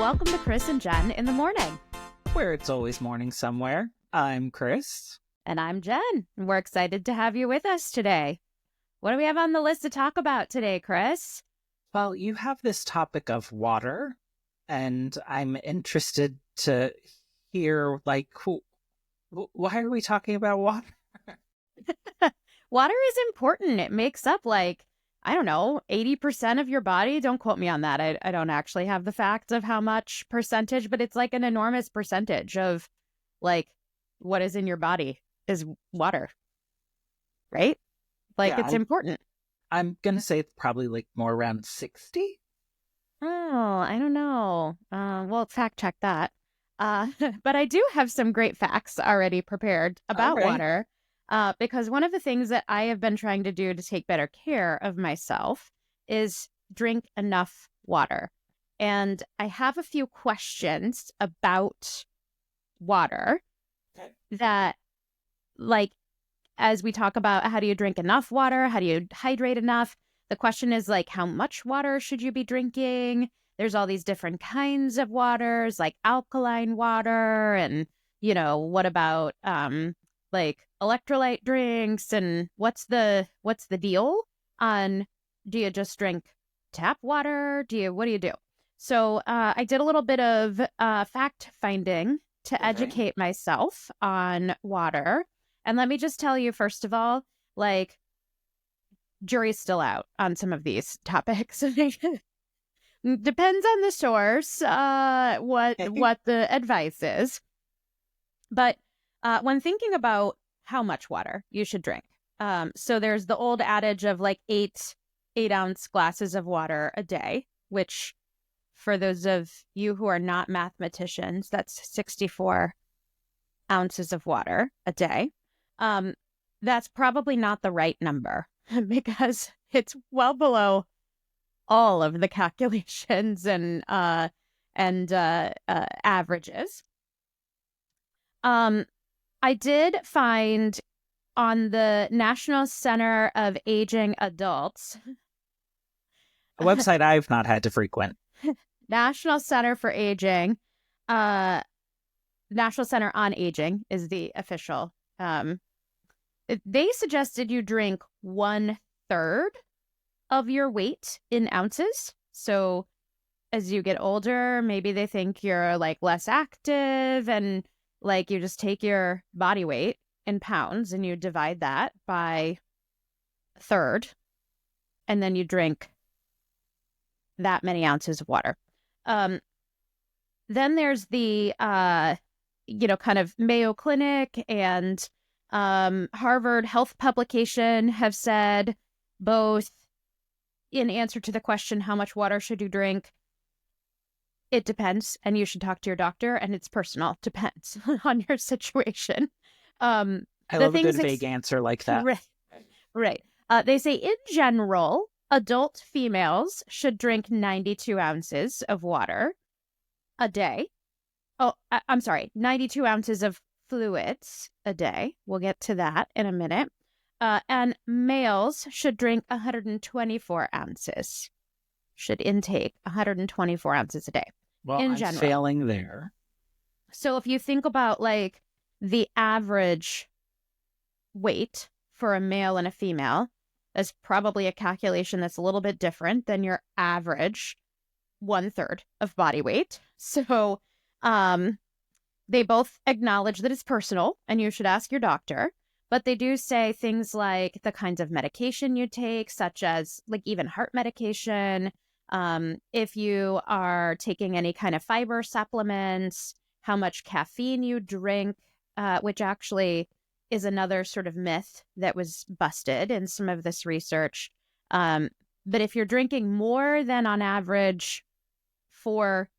Welcome to Chris and Jen in the morning. Where it's always morning somewhere. I'm Chris. And I'm Jen. And we're excited to have you with us today. What do we have on the list to talk about today, Chris? Well, you have this topic of water, and I'm interested to hear, why are we talking about water? Water is important. It makes up 80% of your body. Don't quote me on that. I don't actually have the facts of how much percentage, but it's like an enormous percentage of what is in your body is water, right? It's important. I'm going to say it's probably more around 60. Oh, I don't know. Well, fact check that. But I do have some great facts already prepared about water. Because one of the things that I have been trying to do to take better care of myself is drink enough water. And I have a few questions about water that, as we talk about how do you drink enough water, how do you hydrate enough, the question is how much water should you be drinking? There's all these different kinds of waters, like alkaline water, and, what about electrolyte drinks, and what's the deal on, do you just drink tap water? What do you do? So I did a little bit of fact finding to educate myself on water. And let me just tell you, first of all, jury's still out on some of these topics. Depends on the source, what the advice is. But when thinking about how much water you should drink, so there's the old adage of 8-ounce glasses of water a day, which for those of you who are not mathematicians, that's 64 ounces of water a day. That's probably not the right number because it's well below all of the calculations and averages. I did find on the National Center of Aging Adults, a website I've not had to frequent. National Center for Aging, National Center on Aging is the official. They suggested you drink 1/3 of your weight in ounces. So as you get older, maybe they think you're less active, and you just take your body weight in pounds and you divide that by a third, and then you drink that many ounces of water. Then there's the, kind of Mayo Clinic and Harvard Health publication have said both in answer to the question, how much water should you drink? It depends, and you should talk to your doctor, and it's personal. Depends on your situation. I love a good vague answer like that. Right. They say, in general, adult females should drink 92 ounces of water a day. Oh, I'm sorry, 92 ounces of fluids a day. We'll get to that in a minute. And males should drink 124 ounces. Should intake 124 ounces a day. Well, I'm failing there. So if you think about the average weight for a male and a female, that's probably a calculation that's a little bit different than your average 1/3 of body weight. So they both acknowledge that it's personal and you should ask your doctor. But they do say things like the kinds of medication you take, such as even heart medication, if you are taking any kind of fiber supplements, how much caffeine you drink, which actually is another sort of myth that was busted in some of this research. But if you're drinking more than on average 4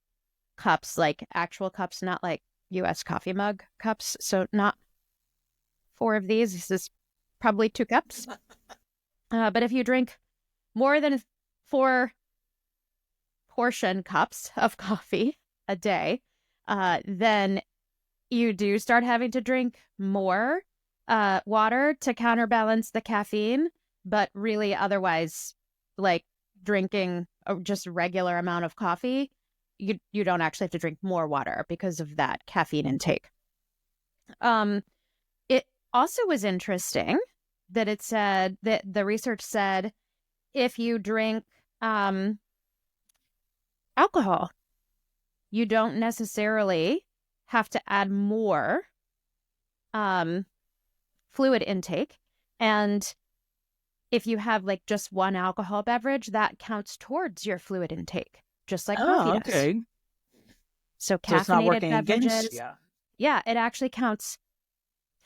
cups, actual cups, not U.S. coffee mug cups, so not 4 of these, this is probably 2 cups. But if you drink more than 4 portion cups of coffee a day, then you do start having to drink more water to counterbalance the caffeine. But really, otherwise, drinking just a regular amount of coffee, you don't actually have to drink more water because of that caffeine intake. It also was interesting that it said that the research said if you drink alcohol, you don't necessarily have to add more fluid intake. And if you have like just one alcohol beverage, that counts towards your fluid intake, just like coffee Oh, does. okay. So So it's not caffeinated working against beverages, you. yeah, it actually counts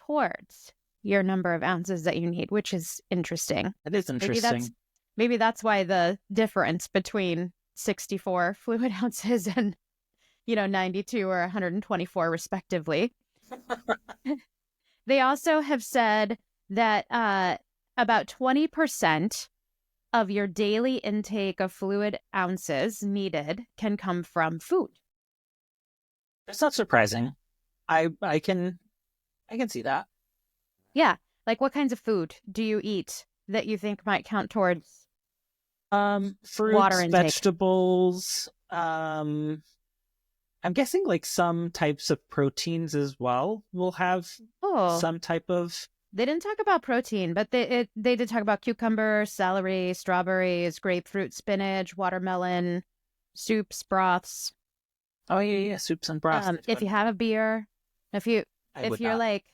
towards your number of ounces that you need, which is interesting. That is Maybe that's interesting. maybe that's why the difference between 64 fluid ounces and 92 or 124 respectively. They also have said that about 20% of your daily intake of fluid ounces needed can come from food. It's not surprising. I can see that. Yeah. Like what kinds of food do you eat that you think might count towards water Fruits, intake? vegetables, I'm guessing like some types of proteins as well will have Oh, some type of. they didn't talk about protein, but they did talk about cucumber, celery, strawberries, grapefruit, spinach, watermelon, soups, broths. Oh yeah, yeah, soups and broths. That's If good. you have a beer, if you I if would you're not. like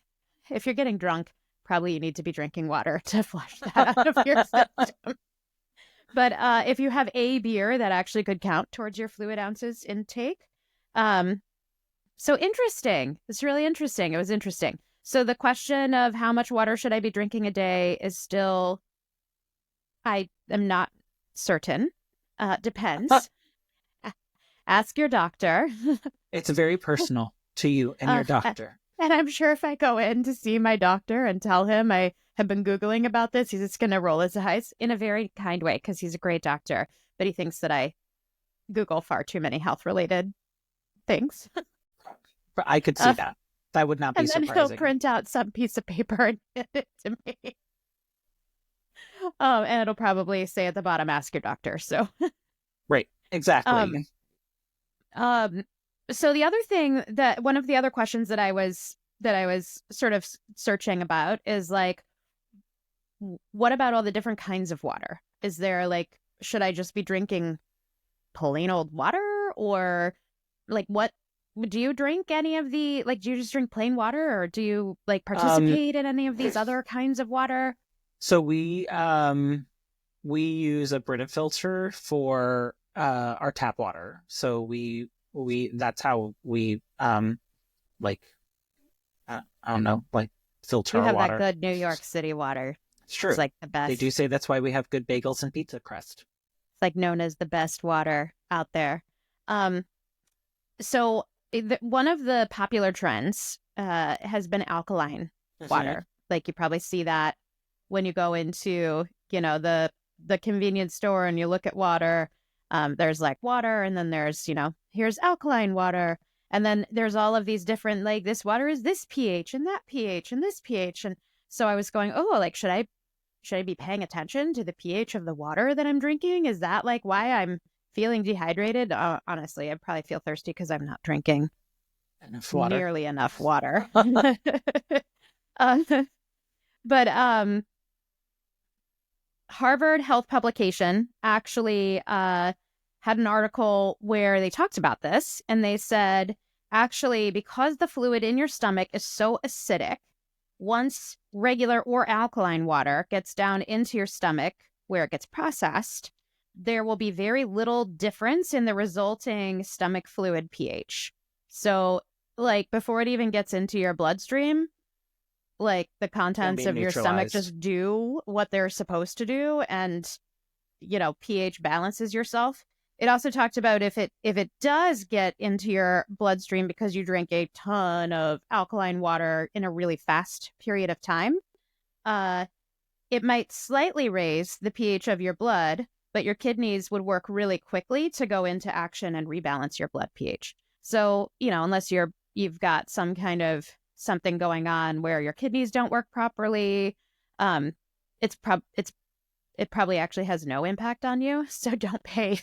if you're getting drunk, probably you need to be drinking water to flush that out of your system. But if you have a beer, that actually could count towards your fluid ounces intake. Um, so interesting. It's really interesting. It was interesting. So the question of how much water should I be drinking a day is still, I am not certain. Depends. Ask your doctor. It's very personal to you and your And doctor. I'm sure if I go in to see my doctor and tell him I have been Googling about this, he's just going to roll his eyes in a very kind way because he's a great doctor. But he thinks that I Google far too many health related things. But I could see Uh, that. That would not be and then he'll surprising. print out some piece of paper and hand it to me. And it'll probably say at the bottom, ask your doctor. So, Right. um, Exactly. um, so the other thing that one of the other questions that I was sort of searching about is like, what about all the different kinds of water? Is there like, should I just be drinking plain old water or like what do you drink any of the like do you just drink plain water or do you like Um participate in any of these other kinds of water? so we use a Brita filter for our tap water. So we that's how we like I don't know, like filter You our have that water. good New York City water. It's It's true. like the They do best. say that's why we have good bagels and pizza crust. It's like known as the best water out there. Um, so one of the popular trends has been alkaline Mm-hmm. water. Like you probably see that when you go into, the convenience store and you look at water. There's like water, and then there's, here's alkaline water. And then there's all of these different, like this water is this pH and that pH and this pH. And so I was going, oh, like should I be paying attention to the pH of the water that I'm drinking? Is that like why I'm feeling dehydrated? Honestly, I probably feel thirsty because I'm not drinking Enough water. nearly enough water. uh, but Harvard Health publication actually had an article where they talked about this, and they said actually because the fluid in your stomach is so acidic, once regular or alkaline water gets down into your stomach where it gets processed, there will be very little difference in the resulting stomach fluid pH. So, like, before it even gets into your bloodstream, like the It's gonna contents be of your stomach neutralized. just do what they're supposed to do and pH balances yourself. It also talked about if it does get into your bloodstream because you drink a ton of alkaline water in a really fast period of time, uh, it might slightly raise the pH of your blood, but your kidneys would work really quickly to go into action and rebalance your blood pH. So, unless you've got some kind of something going on where your kidneys don't work properly, um, it probably actually has no impact on you. So don't pay,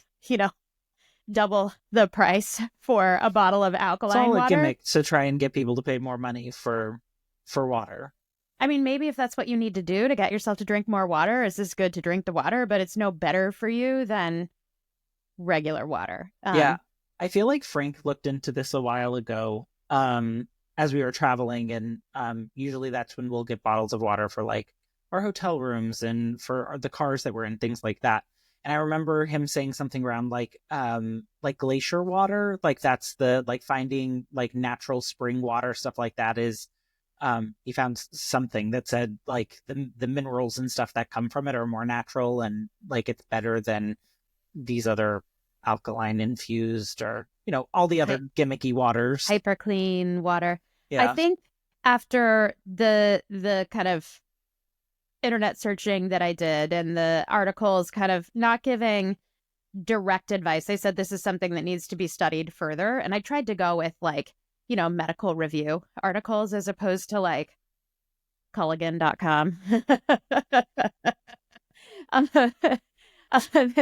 double the price for a bottle of It's alkaline all a water. gimmick to try and get people to pay more money for water. I mean, maybe if that's what you need to do to get yourself to drink more water, is this good to drink the water, but it's no better for you than regular water. Yeah, I feel like Frank looked into this a while ago, as we were traveling, and usually that's when we'll get bottles of water for like our hotel rooms and for the cars that we're in, things like that. And I remember him saying something around like glacier water, like that's the like finding like natural spring water, stuff like that is he found something that said like the minerals and stuff that come from it are more natural and like it's better than these other alkaline infused or all the other hy- gimmicky waters. hyper clean water. I Yeah, think after the kind of internet searching that I did and the articles kind of not giving direct advice, they said this is something that needs to be studied further. And I tried to go with like, medical review articles as opposed to like Culligan.com. um,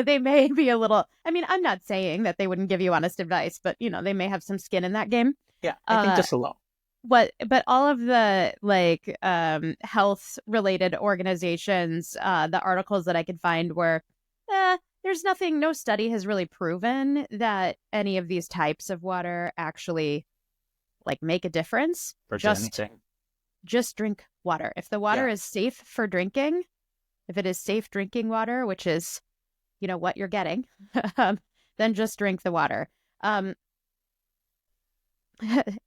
they may be a little, I mean, I'm not saying that they wouldn't give you honest advice, but they may have some skin in that game. yeah, I think Uh, just a little. but all of the like health related organizations, the articles that I could find were, there's nothing, no study has really proven that any of these types of water actually like make a difference. For Just anything. just drink water. If the water Yeah, is safe for drinking, if it is safe drinking water, which is, what you're getting, um, then just drink the water. Um,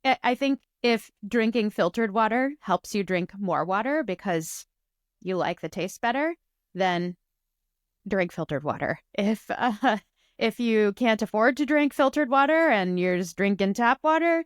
I think if drinking filtered water helps you drink more water because you like the taste better, then drink filtered water. If you can't afford to drink filtered water and you're just drinking tap water,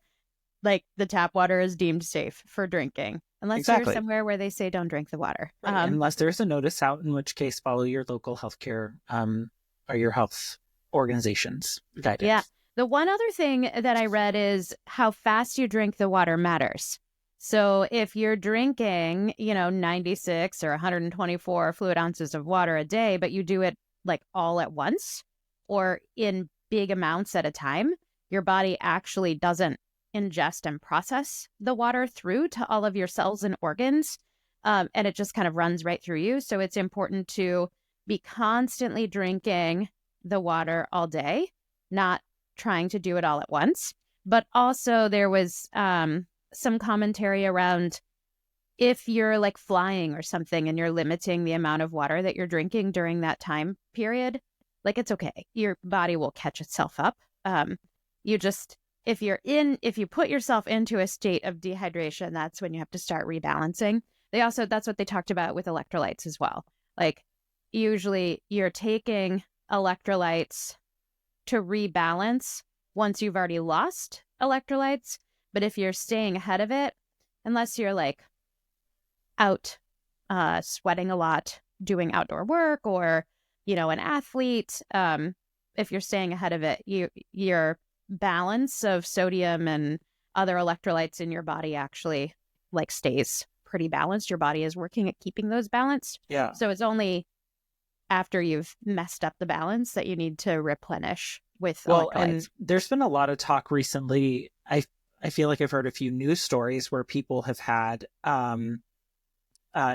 like the tap water is deemed safe for drinking, unless you're exactly. somewhere where they say don't drink the water. Right. Unless there's a notice out, in which case follow your local healthcare or your health organization's Yeah. guidance. The one other thing that I read is how fast you drink the water matters. So if you're drinking, 96 or 124 fluid ounces of water a day, but you do it like all at once or in big amounts at a time, your body actually doesn't ingest and process the water through to all of your cells and organs. And it just kind of runs right through you. So it's important to be constantly drinking the water all day, not trying to do it all at once. But also, there was some commentary around if you're like flying or something and you're limiting the amount of water that you're drinking during that time period, like it's okay. Your body will catch itself up. You just, if you put yourself into a state of dehydration, that's when you have to start rebalancing. That's what they talked about with electrolytes as well. Like, usually you're taking electrolytes to rebalance once you've already lost electrolytes. But if you're staying ahead of it, unless you're like out sweating a lot, doing outdoor work, or an athlete, if you're staying ahead of it, your balance of sodium and other electrolytes in your body actually like stays pretty balanced. Your body is working at keeping those balanced. Yeah. So it's only after you've messed up the balance that you need to replenish with Well, and electrolytes. there's been a lot of talk recently. I feel like I've heard a few news stories where people have had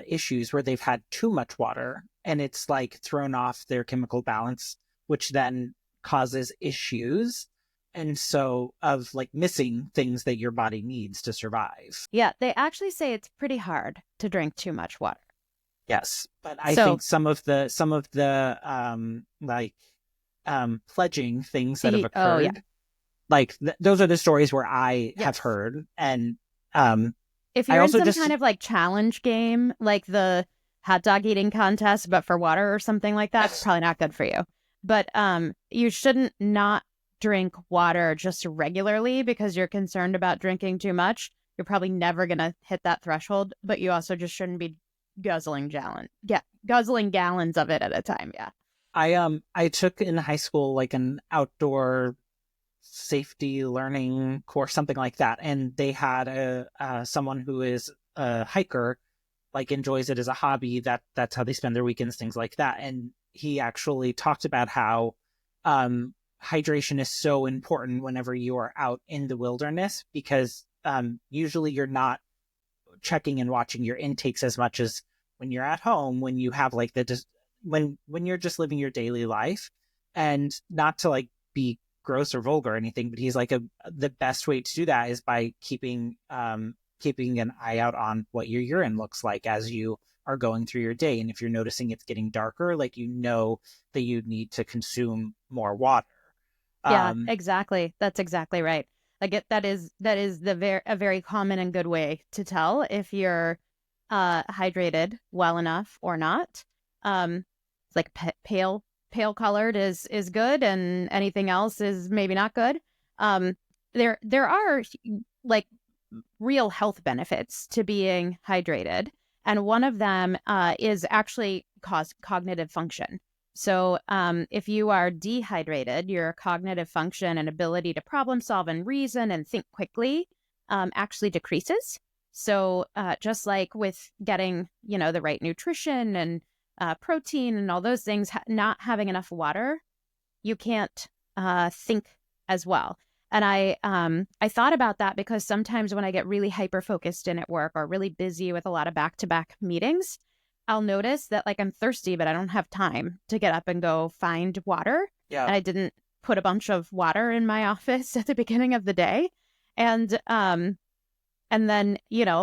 issues where they've had too much water and it's like thrown off their chemical balance, which then causes issues. And so, of like missing things that your body needs to survive. Yeah, they actually say it's pretty hard to drink too much water. Yes, but I So, think some of the pledging things that have oh yeah, occurred, like those are the stories where I have yes. heard, and um, If I you're in also some just kind of like challenge game, like the hot dog eating contest, but for water or something like that, it's probably not good for you. But you shouldn't not drink water just regularly because you're concerned about drinking too much. You're probably never gonna hit that threshold, but you also just shouldn't be guzzling gallons of it at a time. Yeah. I took in high school like an outdoor safety learning course, something like that, and they had a someone who is a hiker, like enjoys it as a hobby. That's how they spend their weekends, things like that. And he actually talked about how hydration is so important whenever you are out in the wilderness, because usually you're not checking and watching your intakes as much as when you're at home, when you have like when you're just living your daily life. And not to like be gross or vulgar or anything, but he's like the best way to do that is by keeping an eye out on what your urine looks like as you are going through your day. And if you're noticing it's getting darker, like, that you need to consume more water. Yeah, um exactly. That's exactly right. I get that is a very common and good way to tell if you're hydrated well enough or not. It's like pale colored is good, and anything else is maybe not good. Um, there are like real health benefits to being hydrated, and one of them is actually cognitive function. So, if you are dehydrated, your cognitive function and ability to problem solve and reason and think quickly actually decreases. So, just like with getting, the right nutrition and protein and all those things, not having enough water, you can't think as well. And I thought about that because sometimes when I get really hyper focused in at work or really busy with a lot of back to back meetings, I'll notice that like I'm thirsty, but I don't have time to get up and go find water. yeah. And I didn't put a bunch of water in my office at the beginning of the day. And then,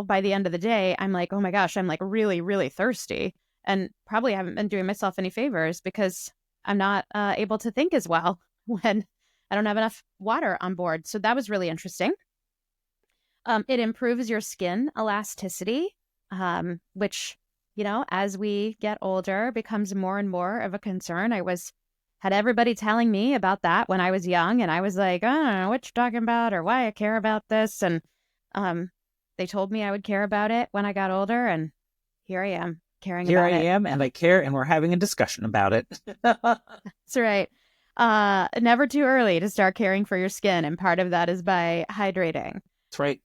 by the end of the day, I'm like, oh my gosh, I'm like really, really thirsty, and probably haven't been doing myself any favors because I'm not able to think as well when I don't have enough water on board. So that was really interesting. It improves your skin elasticity, which, as we get older, becomes more and more of a concern. Had everybody telling me about that when I was young, and I was like, I don't know what you're talking about or why I care about this. And um, they told me I would care about it when I got older, and here I am caring Here I about it. am, and I care, and we're having a discussion about it. That's That's right. Never too early to start caring for your skin, and part of that is by hydrating. right.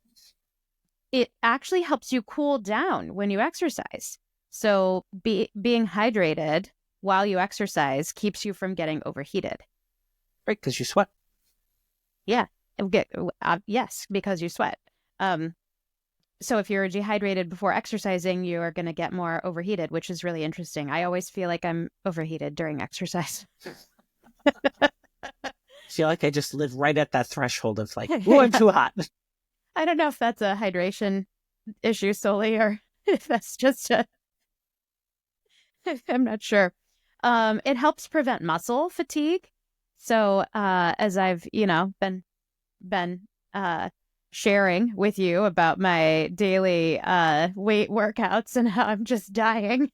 It actually helps you cool down when you exercise. So being hydrated while you exercise keeps you from getting overheated. Right, because you sweat. Yeah, yes, because you sweat. Um, so if you're dehydrated before exercising, you are going to get more overheated, which is really interesting. I always feel like I'm overheated during exercise. Feel like I just live right at that threshold of like, oh, I'm too hot. I don't know if that's a hydration issue solely or if that's just a, I'm not sure. It helps prevent muscle fatigue. So, as I've, been sharing with you about my daily weight workouts and how I'm just dying,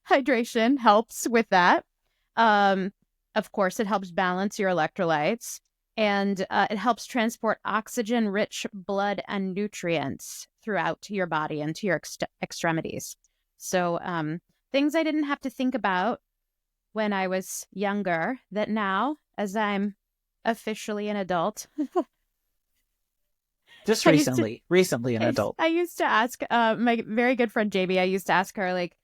hydration helps with that. Um, of course, it helps balance your electrolytes, and it helps transport oxygen-rich blood and nutrients throughout your body and to your extremities. So, things I didn't have to think about when I was younger that now, as I'm officially an adult, Just I used to recently an adult. I used to ask my very good friend JB, I used to ask her, like,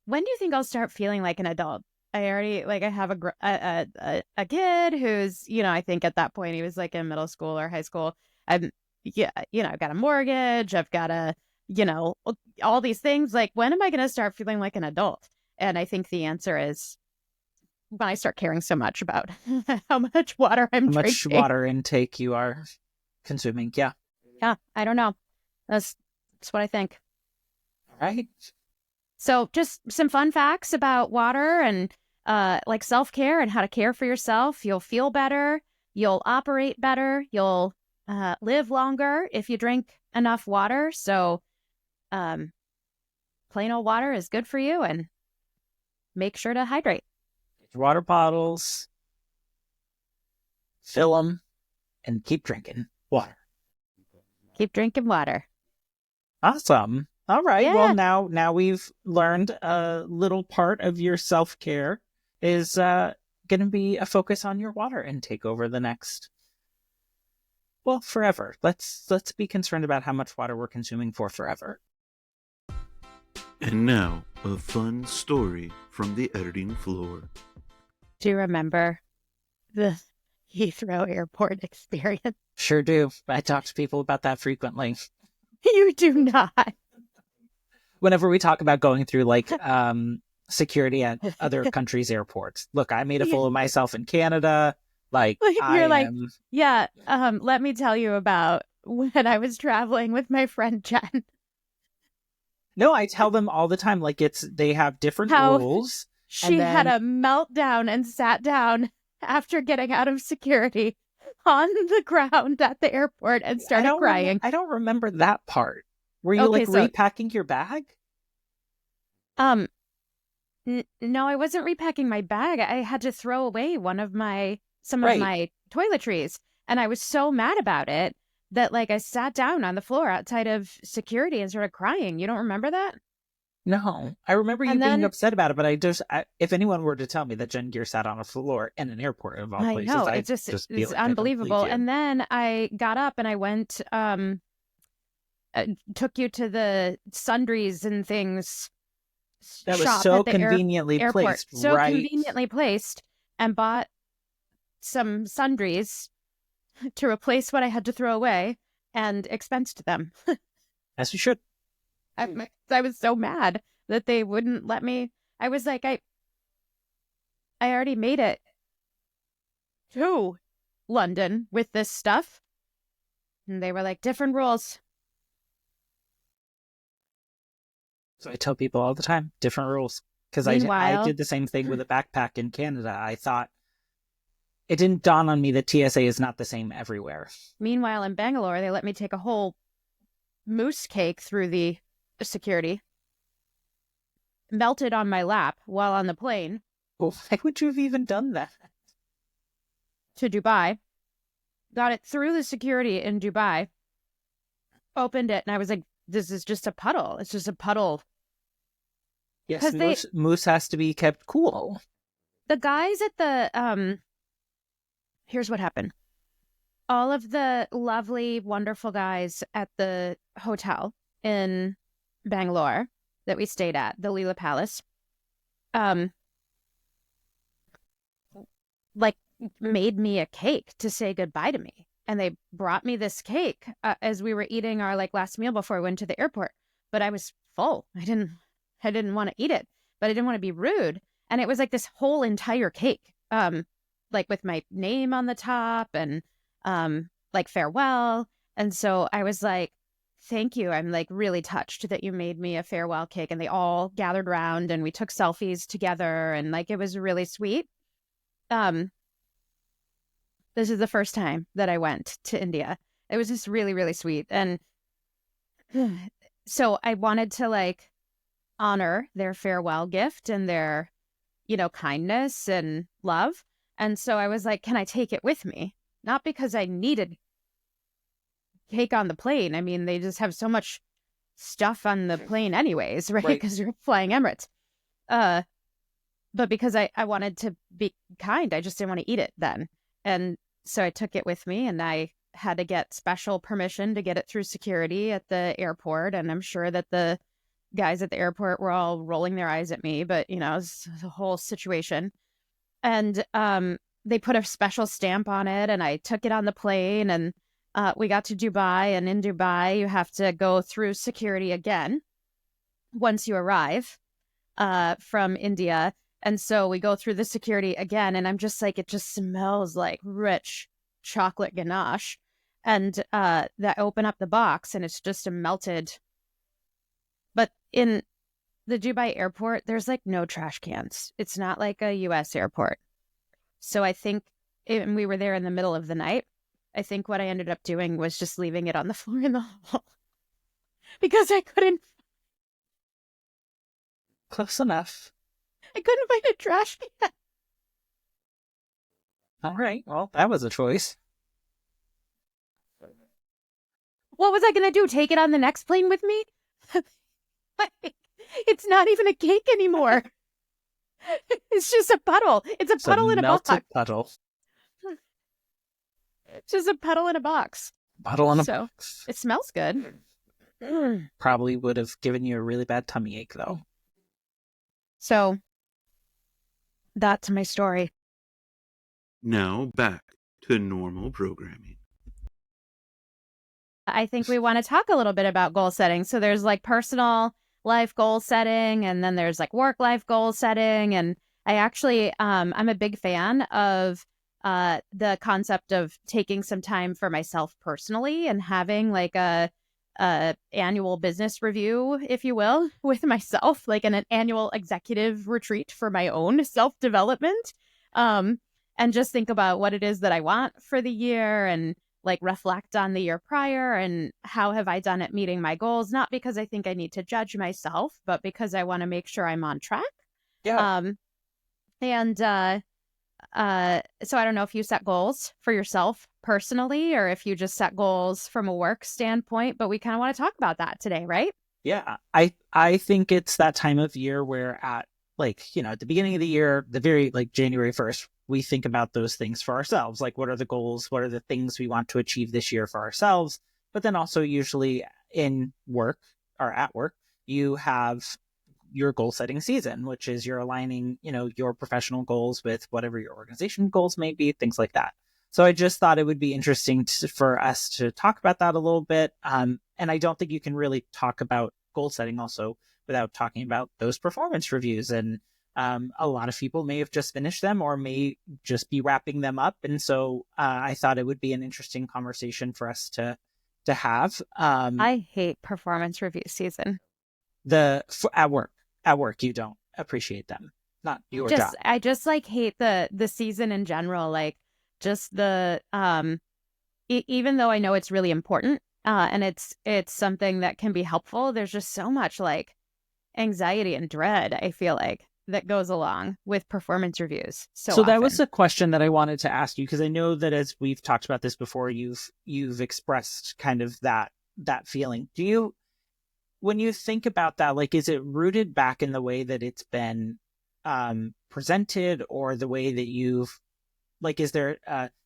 when do you think I'll start feeling like an adult? I already like I have a kid who's, I think at that point he was like in middle school or high school. I'm Yeah, I've got a mortgage, I've got all these things. Like, when am I going to start feeling like an adult? And I think the answer is when I start caring so much about how much water I'm How much drinking. water intake you are consuming. Yeah. Yeah, I don't know. That's what I think. All right. So just some fun facts about water and like self-care and how to care for yourself. You'll feel better. You'll operate better. You'll live longer if you drink enough water. So um, plain old water is good for you, and make sure to hydrate. Get your water bottles, fill them, and keep drinking water. Keep drinking water. Awesome. All right. Well, Yeah. now we've learned a little part of your self-care is going to be a focus on your water intake over the next, well, forever. Let's be concerned about how much water we're consuming for forever. And now, a fun story from the editing floor. Do you remember the Heathrow airport experience. Sure do. I talk to people about that frequently. You do not. Whenever we talk about going through like security at other countries' airports. Look, I made a fool of myself in Canada. Like I You're like, am. yeah, let me tell you about when I was traveling with my friend Jen, No, I tell them all the time. Like they have different how rules, and she had then a meltdown and sat down after getting out of security on the ground at the airport and started crying. I don't remember that part. Were you Okay, like so repacking your bag? um no, I wasn't repacking my bag. I had to throw away some of Right. my toiletries, and I was so mad about it that like I sat down on the floor outside of security and started crying. You don't remember that? No, I remember you And being then upset about it, but if anyone were to tell me that Jen Gear sat on a floor in an airport of all I places, know I'd just be it's like, I don't believe unbelievable. you. And then I got up and I went took you to the sundries and things That was shop so at the conveniently airport. placed, So right? conveniently placed, and bought some sundries to replace what I had to throw away and expensed them. As you should. I was so mad that they wouldn't let me. I was like, I already made it to London with this stuff. And they were like, different rules. So I tell people all the time, different rules. Because I Meanwhile, did the same thing with a backpack in Canada. I thought it didn't dawn on me that TSA is not the same everywhere. meanwhile in Bangalore, they let me take a whole mousse cake through the security, melted on my lap while on the plane Well, why would you have even done that? to Dubai. Got it through the security in Dubai, opened it, and I was like, this is just a puddle. It's just a puddle. Yes, Because moose has to be kept cool. the guys at the, here's what happened. All of the lovely, wonderful guys at the hotel in Bangalore that we stayed at, the Leela Palace, um, like made me a cake to say goodbye to me. And they brought me this cake as we were eating our like last meal before we went to the airport. But I was full. I didn't want to eat it, but I didn't want to be rude. And it was like this whole entire cake, like with my name on the top and like farewell. And so I was like, thank you. I'm like really touched that you made me a farewell cake. And they all gathered around and we took selfies together. And like it was really sweet. Um, this is the first time that I went to India. It was just really, really sweet. And so I wanted to like honor their farewell gift and their, kindness and love. And so I was like, can I take it with me? Not because I needed cake on the plane. I mean, they just have so much stuff on the plane anyways, right? Right. Because you're flying Emirates. Uh, but because I wanted to be kind, I just didn't want to eat it then. And so I took it with me and I had to get special permission to get it through security at the airport. And I'm sure that the guys at the airport were all rolling their eyes at me, but it's the whole situation. And they put a special stamp on it and I took it on the plane and we got to Dubai. And in Dubai, you have to go through security again once you arrive from India. And so we go through the security again, and I'm just like, it just smells like rich chocolate ganache. And I open up the box, and it's just a melted. But in the Dubai airport, there's like no trash cans. It's not like a US airport. So I think, and we were there in the middle of the night. I think what I ended up doing was just leaving it on the floor in the hall because Close enough. I couldn't find a trash can. All right. Well, that was a choice. What was I going to do? Take it on the next plane with me? Like, it's not even a cake anymore. It's just a puddle. It's a puddle in a box. Puddle. It's just a puddle in a box. Puddle in a So box. it smells good. Probably would have given you a really bad tummy ache, though. So that's my story. Now back to normal programming. I think we want to talk a little bit about goal setting. So there's like personal life goal setting, and then there's like work life goal setting. And I actually, I'm a big fan of the concept of taking some time for myself personally and having like a annual business review, if you will, with myself, like an annual executive retreat for my own self development. Um, and just think about what it is that I want for the year and like reflect on the year prior and how have I done at meeting my goals, not because I think I need to judge myself, but because I want to make sure I'm on track. Yeah. Um, and so I don't know if you set goals for yourself personally or if you just set goals from a work standpoint, but we kind of want to talk about that today, right? Yeah. I think it's that time of year where at like, at the beginning of the year, the very like January 1st, we think about those things for ourselves. Like what are the goals? What are the things we want to achieve this year for ourselves? But then also usually in work or at work, you have your goal setting season, which is you're aligning, your professional goals with whatever your organization goals may be, things like that. So I just thought it would be interesting for us to talk about that a little bit. And I don't think you can really talk about goal setting also without talking about those performance reviews. And a lot of people may have just finished them or may just be wrapping them up. And so I thought it would be an interesting conversation for us to have. I hate performance review season. At work, you don't appreciate them, not your job. I just like hate the season in general, like just the even though I know it's really important and it's something that can be helpful, there's just so much like anxiety and dread, I feel like, that goes along with performance reviews so So that was often. a question that I wanted to ask you because I know that as we've talked about this before, you've expressed kind of that feeling. Do you, when you think about that, like, is it rooted back in the way that it's been presented, or the way that you've like, is there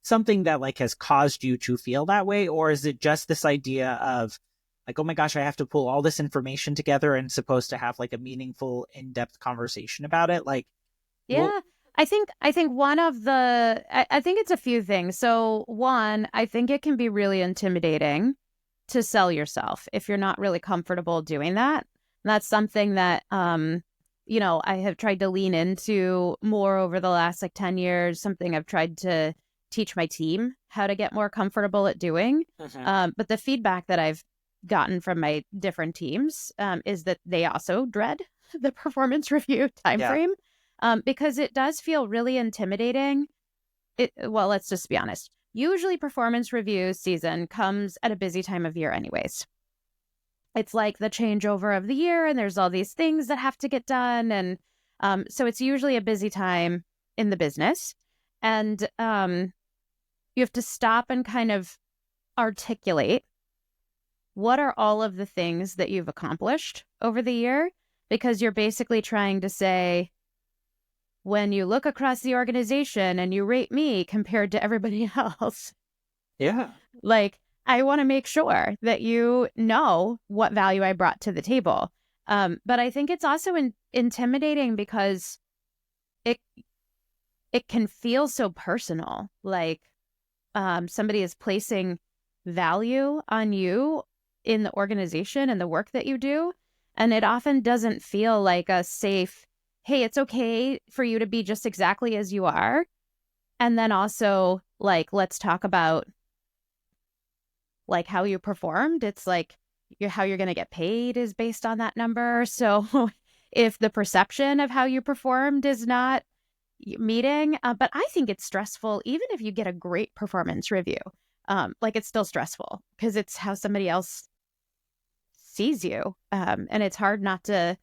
something that like has caused you to feel that way, or is it just this idea of like, oh my gosh, I have to pull all this information together and supposed to have like a meaningful, in-depth conversation about it? Like, well, Yeah. I think one of the I think it's a few things. So one, I think it can be really intimidating to sell yourself if you're not really comfortable doing that. And that's something that I have tried to lean into more over the last like 10 years, something I've tried to teach my team how to get more comfortable at doing. mhm. But the feedback that I've gotten from my different teams is that they also dread the performance review Yeah, timeframe because it does feel really intimidating. Well, let's just be honest. Usually, performance review season comes at a busy time of year, anyways. It's like the changeover of the year, and there's all these things that have to get done. And so it's usually a busy time in the business. And you have to stop and kind of articulate what are all of the things that you've accomplished over the year, because you're basically trying to say, when you look across the organization and you rate me compared to everybody else, yeah, like I want to make sure that you know what value I brought to the table. But I think it's also intimidating because it it can feel so personal. Like somebody is placing value on you in the organization and the work that you do, and it often doesn't feel like a safe. Hey, it's okay for you to be just exactly as you are. And then also, like, let's talk about like how you performed. It's like how you're going to get paid is based on that number. So if the perception of how you performed is not meeting, but I think it's stressful even if you get a great performance review. Like it's still stressful because it's how somebody else sees you, and it's hard not to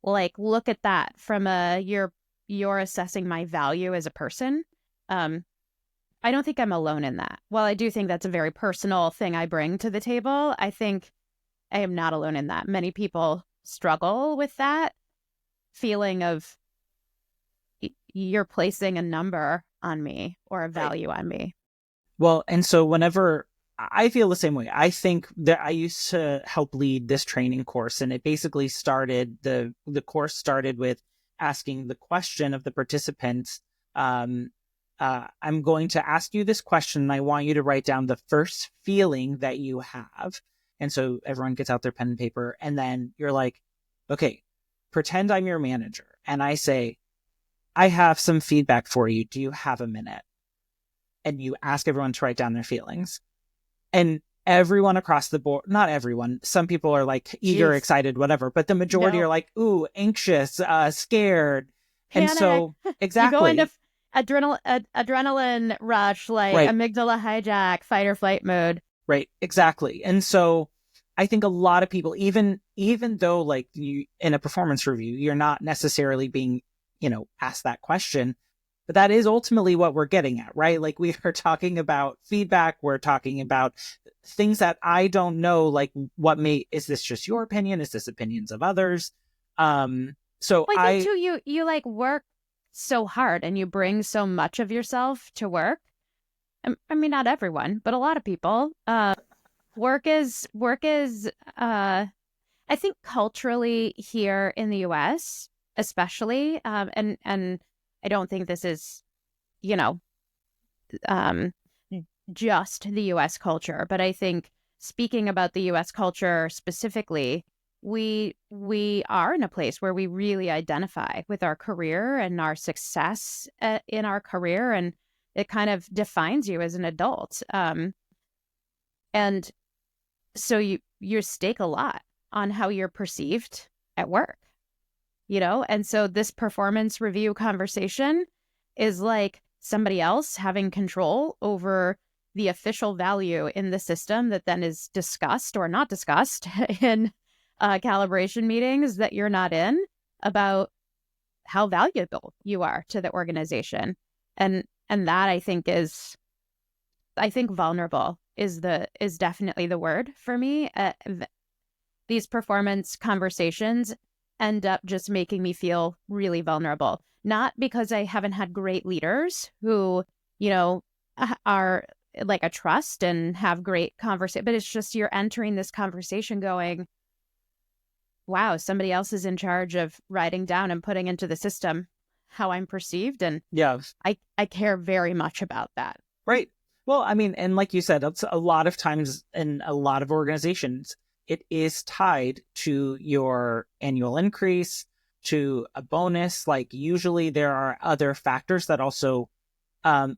like look at that from a you're assessing my value as a person. Um, I don't think I'm alone in that. While I do think that's a very personal thing I bring to the table, I think I am not alone in that. Many people struggle with that feeling of you're placing a number on me or a right. value on me. Well, and so whenever I feel the same way, I think that I used to help lead this training course, and it basically started the course started with asking the question of the participants, um, I'm going to ask you this question, and I want you to write down the first feeling that you have. And so everyone gets out their pen and paper, and then you're like, okay, pretend I'm your manager. And I say, I have some feedback for you. Do you have a minute? And you ask everyone to write down their feelings. And everyone across the board, not everyone, some people are like eager, Jeez. excited, whatever, but the majority No. are like, ooh, anxious, scared. And Panic. so, You go exactly. into adrenaline rush, like Right. amygdala hijack, fight or flight mode. Right. Exactly. And so I think a lot of people, even though like you in a performance review, you're not necessarily being, asked that question, but that is ultimately what we're getting at, right? Like we are talking about feedback. We're talking about things that I don't know, like is this just your opinion? Is this opinions of others? So Well, I think too, you like work so hard and you bring so much of yourself to work. I mean, not everyone, but a lot of people. Work is I think culturally here in the US, especially, and I don't think this is, you know, um, just the US culture, but I think speaking about the US culture specifically, we are in a place where we really identify with our career and our success in our career, and it kind of defines you as an adult. And so you stake a lot on how you're perceived at work, and so this performance review conversation is like somebody else having control over the official value in the system that then is discussed or not discussed in calibration meetings that you're not in, about how valuable you are to the organization. And that I think vulnerable is definitely the word for me. These performance conversations end up just making me feel really vulnerable. Not because I haven't had great leaders who, are like a trust and have great conversation, but it's just you're entering this conversation going, wow, somebody else is in charge of writing down and putting into the system how I'm perceived. And yeah, I care very much about that. right. Well, I mean, and like you said, it's a lot of times in a lot of organizations, it is tied to your annual increase, to a bonus. Like usually there are other factors that also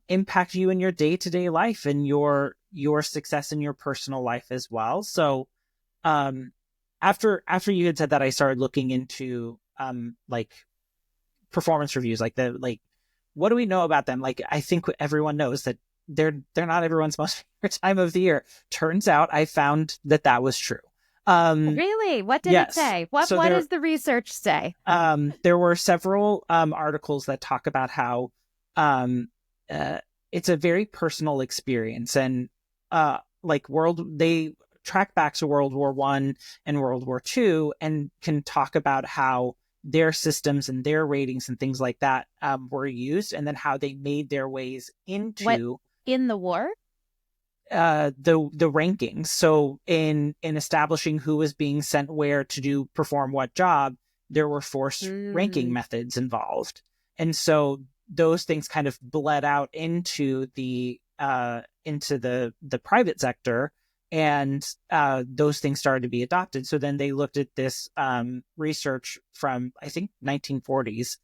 impact you in your day-to-day life and your success in your personal life as well. So after you had said that, I started looking into like performance reviews, like what do we know about them? Like I think everyone knows that they're not everyone's most favorite time of the year. Turns out I found that was true. Really? What did it Yes. say? What So does the research say? there were several articles that talk about how it's a very personal experience, and like they track back to World War I and World War II and can talk about how their systems and their ratings and things like that were used, and then how they made their ways into in the war, the rankings. So in establishing who was being sent where to perform what job, there were forced ranking methods involved, and so those things kind of bled out into the private sector, and those things started to be adopted. So then they looked at this research from, I think, 1940s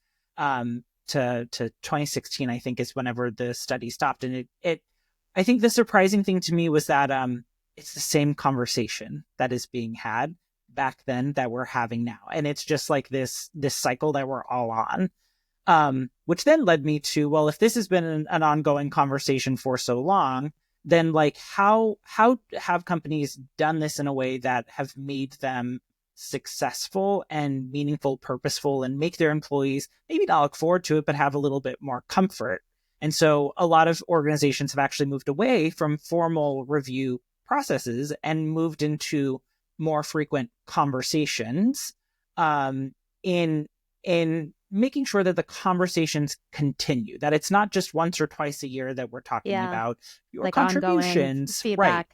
to 2016, I think, is whenever the study stopped. And it I think the surprising thing to me was that it's the same conversation that is being had back then that we're having now, and it's just like this cycle that we're all on. Which then led me to, well, if this has been an ongoing conversation for so long, then like how have companies done this in a way that have made them successful and meaningful, purposeful, and make their employees maybe not look forward to it, but have a little bit more comfort? And so a lot of organizations have actually moved away from formal review processes and moved into more frequent conversations in making sure that the conversations continue, that it's not just once or twice a year that we're talking about your like contributions. Feedback. Right.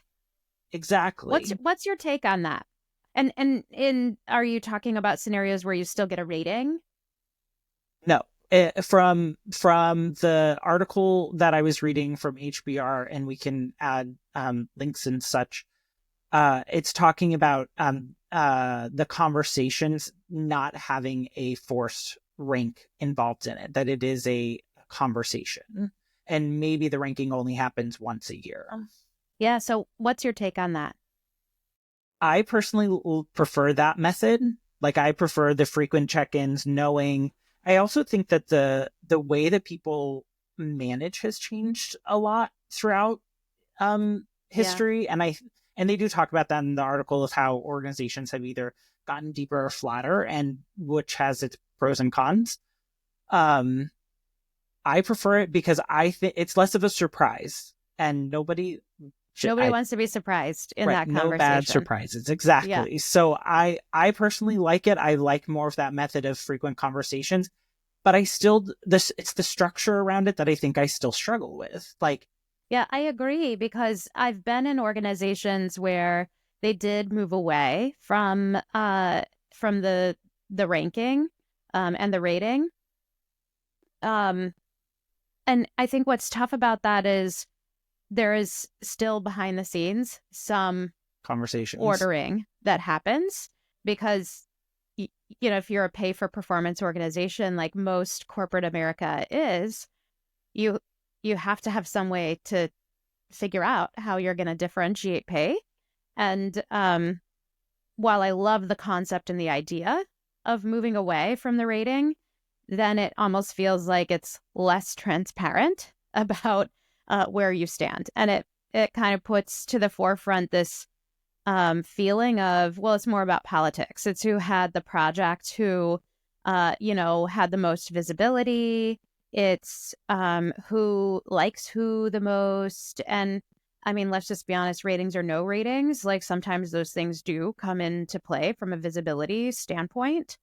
Exactly. What's your take on that? And are you talking about scenarios where you still get a rating? No. From the article that I was reading from HBR, and we can add links and such. It's talking about the conversations not having a forced rank involved in it, that it is a conversation, and maybe the ranking only happens once a year. Yeah. So what's your take on that? I personally prefer that method. Like, I prefer the frequent check-ins, knowing. I also think that the way that people manage has changed a lot throughout history, and they do talk about that in the article, of how organizations have either gotten deeper or flatter, and which has its pros and cons. I prefer it because I think it's less of a surprise, and nobody wants to be surprised in that no bad conversation. surprises. Exactly. Yeah. So I personally like it. I like more of that method of frequent conversations, but I still, it's the structure around it that I think I still struggle with. Like, Yeah, I agree, because I've been in organizations where they did move away from the ranking and the rating. And I think what's tough about that is there is still behind the scenes some conversations ordering that happens, because if you're a pay for performance organization like most corporate America is, you have to have some way to figure out how you're going to differentiate pay. And while I love the concept and the idea of moving away from the rating, then it almost feels like it's less transparent about where you stand. And it kind of puts to the forefront this feeling of, well, it's more about politics. It's who had the project, who, had the most visibility. It's who likes who the most. And I mean, let's just be honest, ratings or no ratings, like sometimes those things do come into play from a visibility standpoint.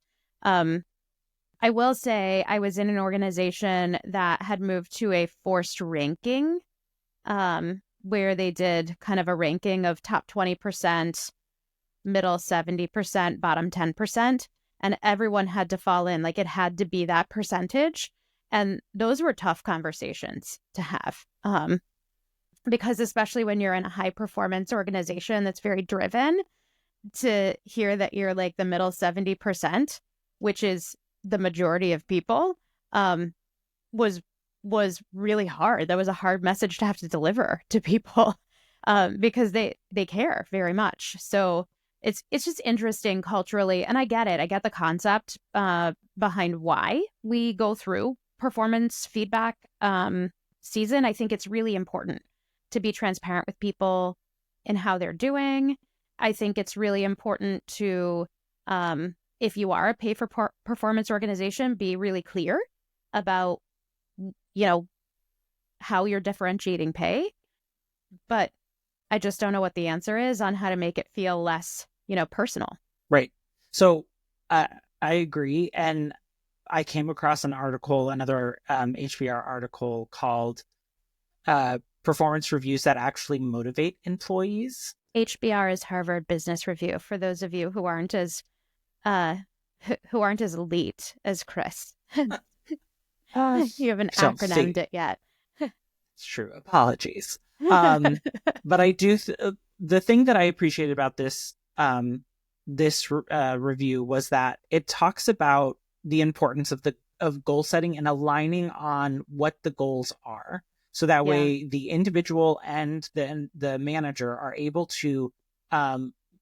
I will say I was in an organization that had moved to a forced ranking, where they did kind of a ranking of top 20%, middle 70%, bottom 10%, and everyone had to fall in. Like, it had to be that percentage. And those were tough conversations to have, because especially when you're in a high performance organization that's very driven, to hear that you're like the middle 70%, which is the majority of people, was really hard. That was a hard message to have to deliver to people, because they care very much. So it's just interesting culturally, and I get it. I get the concept behind why we go through performance feedback season. I think it's really important to be transparent with people in how they're doing. I think it's really important to, if you are a pay for performance organization, be really clear about, how you're differentiating pay. But I just don't know what the answer is on how to make it feel less, personal. Right. So I agree. And I came across another HBR article called Performance Reviews That Actually Motivate Employees. HBR is Harvard Business Review, for those of you who aren't as elite as Chris. You haven't acronymed it yet. It's true. Apologies. But I do. The thing that I appreciated about this review was that it talks about the importance of goal setting and aligning on what the goals are, so that way the individual and the manager are able to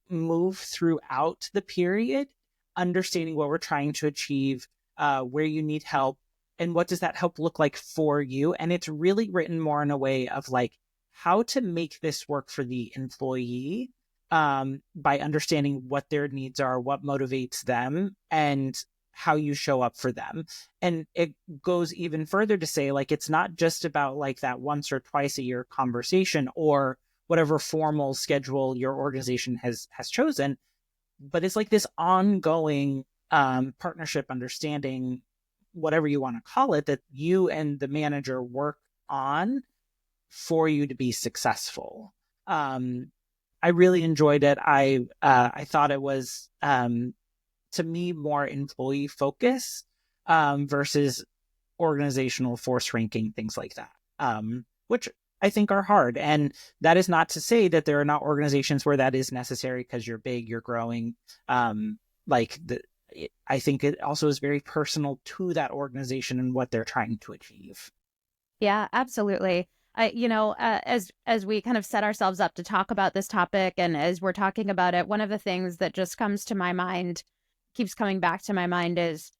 move throughout the period, understanding what we're trying to achieve, where you need help, and what does that help look like for you. And it's really written more in a way of like how to make this work for the employee, by understanding what their needs are, what motivates them, and how you show up for them. And it goes even further to say, like, it's not just about like that once or twice a year conversation or whatever formal schedule your organization has chosen, but it's like this ongoing partnership, understanding, whatever you want to call it, that you and the manager work on for you to be successful. I really enjoyed it. I thought it was, to me, more employee focus versus organizational force ranking, things like that, which I think are hard. And that is not to say that there are not organizations where that is necessary because you're big, you're growing. I think it also is very personal to that organization and what they're trying to achieve. Yeah, absolutely. As we kind of set ourselves up to talk about this topic, and as we're talking about it, one of the things that just comes to my mind, keeps coming back to my mind, is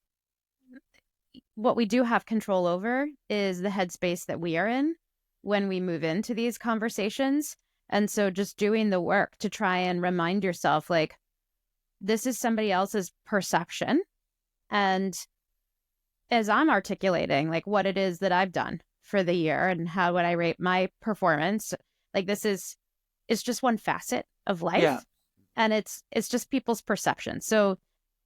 what we do have control over is the headspace that we are in when we move into these conversations. And so just doing the work to try and remind yourself, like, this is somebody else's perception. And as I'm articulating, like, what it is that I've done for the year and how would I rate my performance, like, it's just one facet of life. Yeah. And it's just people's perception. So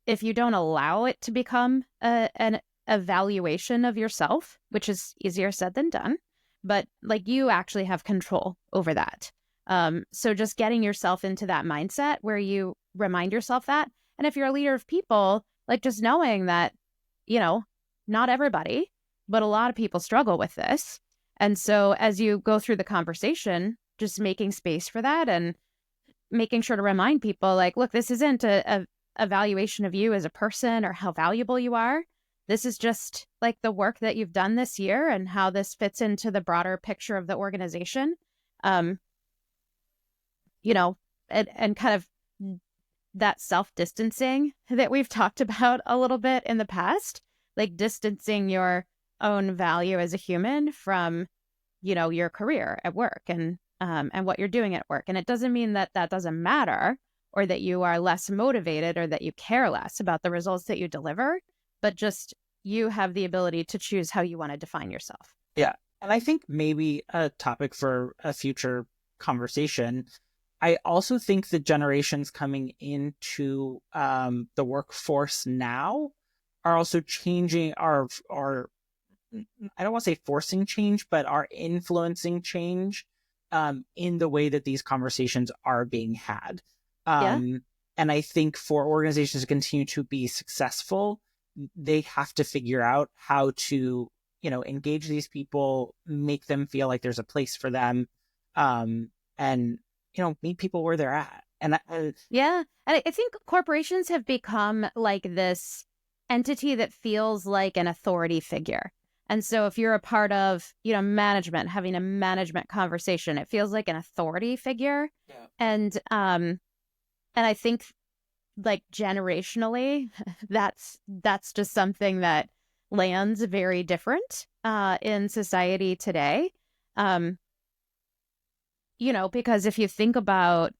if you don't allow it to become an evaluation of yourself, which is easier said than done, but like, you actually have control over that. So just getting yourself into that mindset where you remind yourself that. And if you're a leader of people, like, just knowing that, not everybody, but a lot of people struggle with this. And so as you go through the conversation, just making space for that and making sure to remind people, like, look, this isn't a evaluation of you as a person or how valuable you are. This is just like the work that you've done this year and how this fits into the broader picture of the organization. And kind of that self-distancing that we've talked about a little bit in the past, like distancing your own value as a human from, your career at work and what you're doing at work. And it doesn't mean that doesn't matter or that you are less motivated or that you care less about the results that you deliver, but just you have the ability to choose how you want to define yourself. Yeah. And I think maybe a topic for a future conversation, I also think the generations coming into the workforce now are also changing, are I don't want to say forcing change, but are influencing change in the way that these conversations are being had. Yeah. And I think for organizations to continue to be successful, they have to figure out how to, engage these people, make them feel like there's a place for them, and, meet people where they're at. And yeah. And I think corporations have become like this entity that feels like an authority figure. And so if you're a part of, management, having a management conversation, it feels like an authority figure. Yeah. And I think, like, generationally, that's just something that lands very different in society today. Because if you think about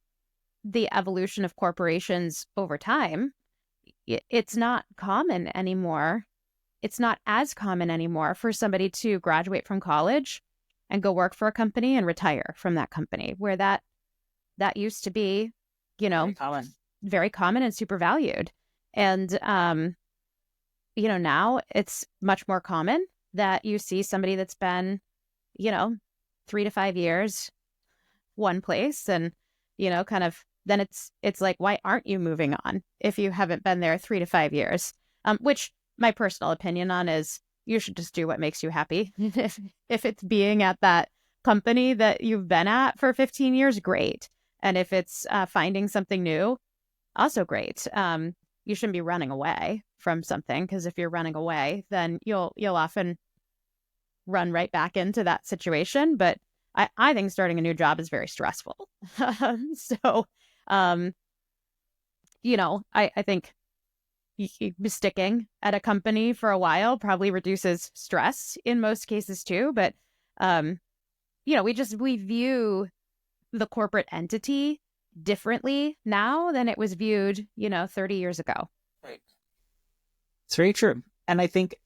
the evolution of corporations over time, it's not common anymore. It's not as common anymore for somebody to graduate from college and go work for a company and retire from that company, where that used to be, very common and super valued. And, now it's much more common that you see somebody that's been, 3 to 5 years one place and, kind of, then it's like, why aren't you moving on if you haven't been there 3 to 5 years? Which my personal opinion on is you should just do what makes you happy. If it's being at that company that you've been at for 15 years, great. And if it's finding something new, also great. You shouldn't be running away from something, because if you're running away, then you'll often run right back into that situation. But I think starting a new job is very stressful. So, I think sticking at a company for a while probably reduces stress in most cases too. But, we view the corporate entity differently now than it was viewed, 30 years ago. Right. It's very true. And I think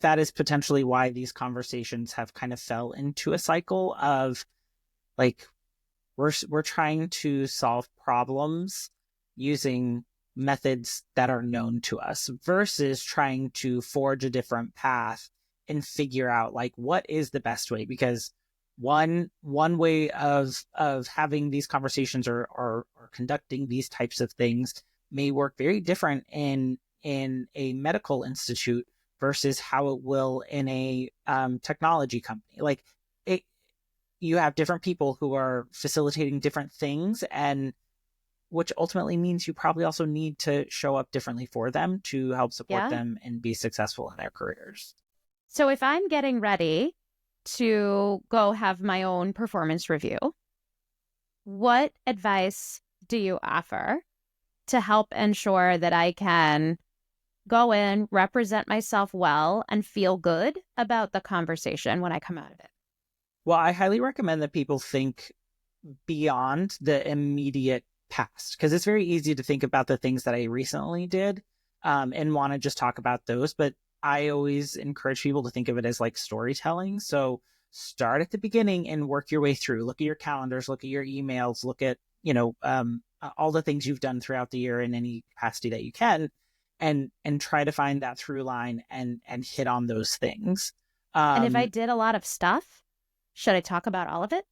that is potentially why these conversations have kind of fell into a cycle of, like, we're trying to solve problems using methods that are known to us versus trying to forge a different path and figure out, like, what is the best way. Because one way of having these conversations or conducting these types of things may work very different in a medical institute versus how it will in a technology company. Like it, you have different people who are facilitating different things, and which ultimately means you probably also need to show up differently for them to help support Yeah. them and be successful in their careers. So if I'm getting ready to go have my own performance review, what advice do you offer to help ensure that I can go in, represent myself well, and feel good about the conversation when I come out of it? Well, I highly recommend that people think beyond the immediate past, because it's very easy to think about the things that I recently did and want to just talk about those. But I always encourage people to think of it as like storytelling. So start at the beginning and work your way through. Look at your calendars, look at your emails, look at, all the things you've done throughout the year in any capacity that you can, and try to find that through line and hit on those things. And if I Um, did a lot of stuff, should I talk about all of it?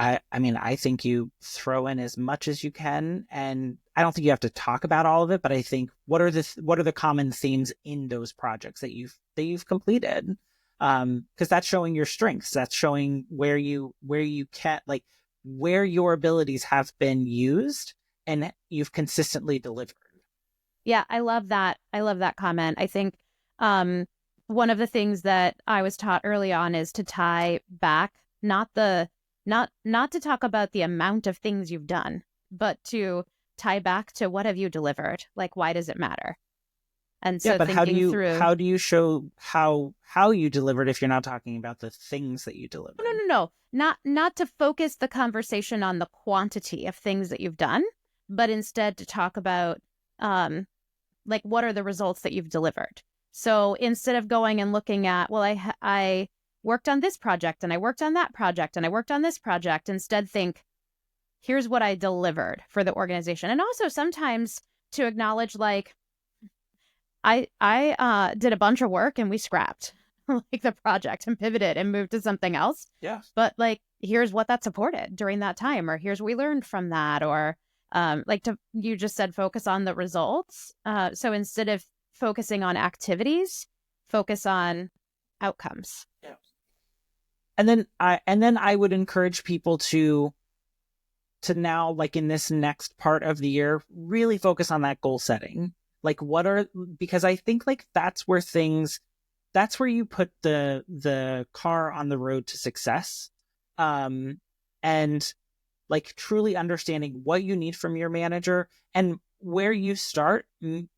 I mean, I think you throw in as much as you can, and I don't think you have to talk about all of it. But I think what are the common themes in those projects that you've completed? Because that's showing your strengths. That's showing where you can, like, where your abilities have been used and you've consistently delivered. Yeah, I love that. I love that comment. I think um, one of the things that I was taught early on is to tie back, not to talk about the amount of things you've done, but to tie back to what have you delivered? Like, why does it matter? And Yeah, so but thinking through, how do you show how you delivered if you're not talking about the things that you no, delivered? no, no, not to focus the conversation on the quantity of things that you've done, but instead to talk about um, like what are the results that you've delivered. So instead of going and looking at, well, I worked on this project and I worked on that project and I worked on this project, instead think, here's what I delivered for the organization. And also sometimes to acknowledge, like, I did a bunch of work and we scrapped like the project and pivoted and moved to something else. Yeah. But like, here's what that supported during that time, or here's what we learned from that, or like you just said, focus on the results. So instead of focusing on activities, focus on outcomes. Yeah. And then I would encourage people to now, like in this next part of the year, really focus on that goal setting. Like because I think like that's where you put the car on the road to success. And like truly understanding what you need from your manager and where you start,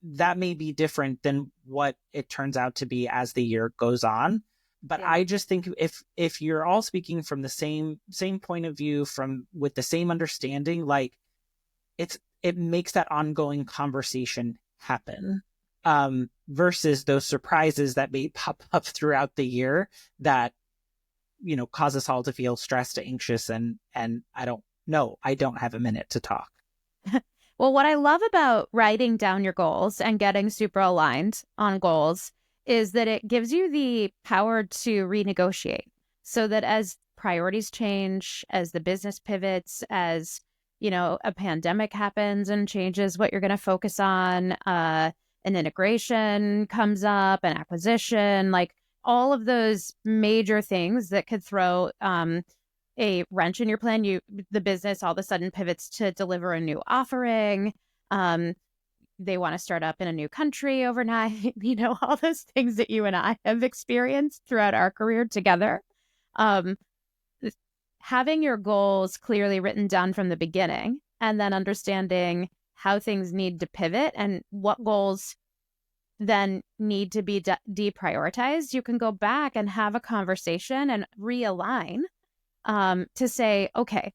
that may be different than what it turns out to be as the year goes on. But Yeah. I just think if you're all speaking from the same point of view, from with the same understanding, like it makes that ongoing conversation happen, versus those surprises that may pop up throughout the year that cause us all to feel stressed, anxious, and I don't have a minute to talk. Well, what I love about writing down your goals and getting super aligned on goals is that it gives you the power to renegotiate so that as priorities change, as the business pivots, as a pandemic happens and changes what you're going to focus on, an integration comes up, an acquisition, like all of those major things that could throw a wrench in your plan. The business all of a sudden pivots to deliver a new offering. Um, they want to start up in a new country overnight. All those things that you and I have experienced throughout our career together. Um, Having your goals clearly written down from the beginning, and then understanding how things need to pivot and what goals then need to be deprioritized, you can go back and have a conversation and realign, to say, okay,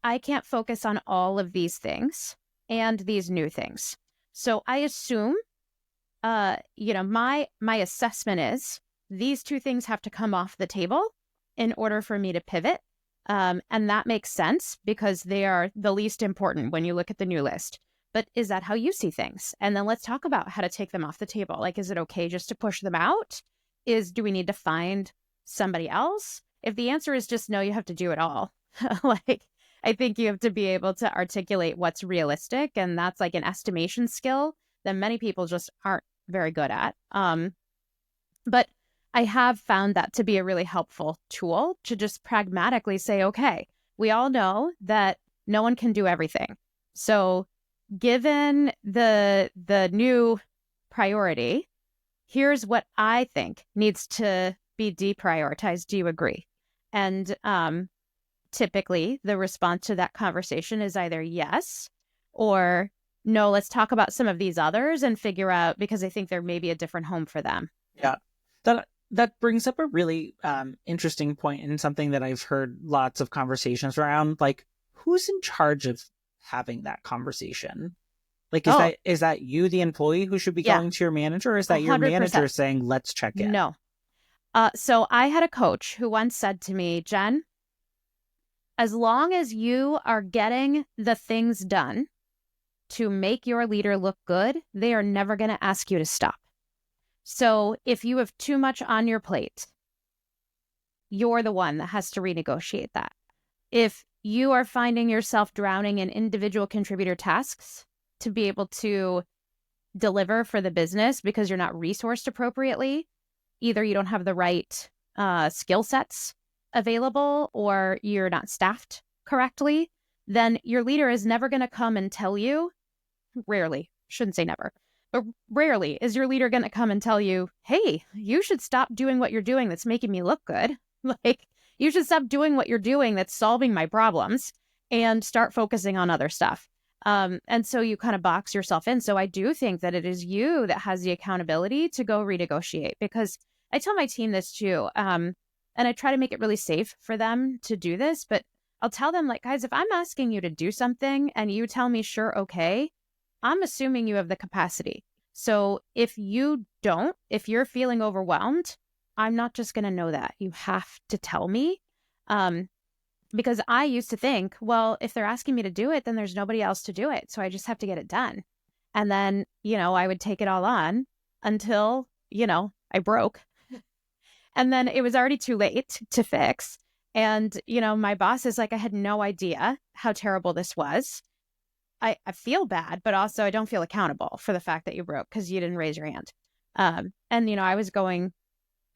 I can't focus on all of these things and these new things. So I assume, my assessment is these two things have to come off the table in order for me to pivot. And that makes sense because they are the least important when you look at the new list. But is that how you see things? And then let's talk about how to take them off the table. Like, is it okay just to push them out? Do we need to find somebody else? If the answer is just no, you have to do it all. Like, I think you have to be able to articulate what's realistic, and that's like an estimation skill that many people just aren't very good at. But I have found that to be a really helpful tool to just pragmatically say, okay, we all know that no one can do everything. So given the new priority, here's what I think needs to be deprioritized. Do you agree? And typically the response to that conversation is either yes or no, let's talk about some of these others and figure out, because I think there may be a different home for them. Yeah. That brings up a really interesting point, and something that I've heard lots of conversations around. Like, who's in charge of having that conversation? Like, is that you, the employee, who should be Yeah. going to your manager, or is that your 100%. manager saying, let's check in? No. So I had a coach who once said to me, Jen, as long as you are getting the things done to make your leader look good, they are never going to ask you to stop. So if you have too much on your plate, you're the one that has to renegotiate that. If you are finding yourself drowning in individual contributor tasks to be able to deliver for the business because you're not resourced appropriately, either you don't have the right skill sets available or you're not staffed correctly, then your leader is never going to come and tell you, rarely, shouldn't say never, but rarely is your leader going to come and tell you, hey, you should stop doing what you're doing that's making me look good. Like, you should stop doing what you're doing that's solving my problems and start focusing on other stuff. And so you kind of box yourself in. So I do think that it is you that has the accountability to go renegotiate, because I tell my team this too. And I try to make it really safe for them to do this, but I'll tell them, like, guys, if I'm asking you to do something and you tell me, sure, okay, I'm assuming you have the capacity. So if you don't, if you're feeling overwhelmed, I'm not just going to know that. You have to tell me. Because I used to think, well, if they're asking me to do it, then there's nobody else to do it. So I just have to get it done. And then, I would take it all on until, I broke. And then it was already too late to fix. And, my boss is like, I had no idea how terrible this was. I feel bad, but also I don't feel accountable for the fact that you broke because you didn't raise your hand. And,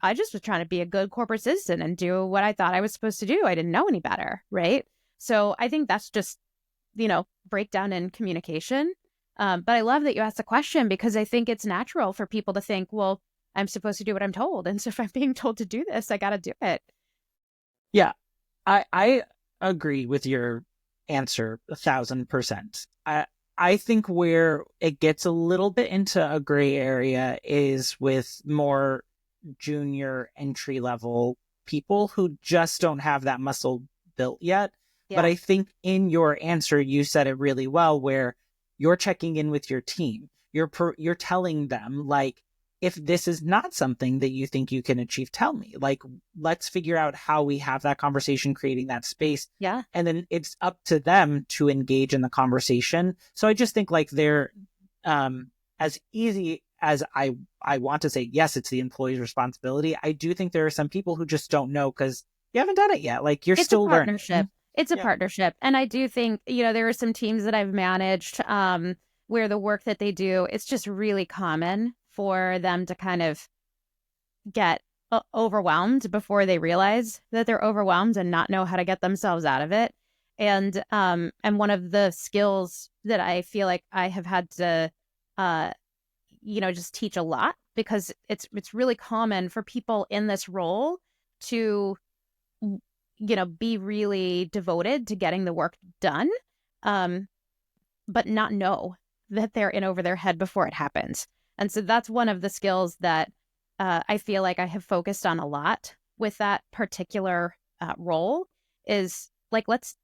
I just was trying to be a good corporate citizen and do what I thought I was supposed to do. I didn't know any better, right? So I think that's just, breakdown in communication. But I love that you asked the question, because I think it's natural for people to think, well, I'm supposed to do what I'm told. And so if I'm being told to do this, I got to do it. Yeah, I agree with your answer 1,000%. I think where it gets a little bit into a gray area is with more junior entry level people who just don't have that muscle built yet. Yeah. But I think in your answer, you said it really well, where you're checking in with your team. You're telling them, like, if this is not something that you think you can achieve, tell me. Like, let's figure out how we have that conversation, creating that space. Yeah. And then it's up to them to engage in the conversation. So I just think, like, they're as easy as I want to say, yes, it's the employee's responsibility. I do think there are some people who just don't know because you haven't done it yet. Like, you're still learning. Partnership. It's a partnership. And I do think, there are some teams that I've managed where the work that they do, it's just really common for them to kind of get overwhelmed before they realize that they're overwhelmed and not know how to get themselves out of it. And one of the skills that I feel like I have had to, just teach a lot, because it's really common for people in this role to, be really devoted to getting the work done, but not know that they're in over their head before it happens. And so that's one of the skills that I feel like I have focused on a lot with that particular role, is like, let's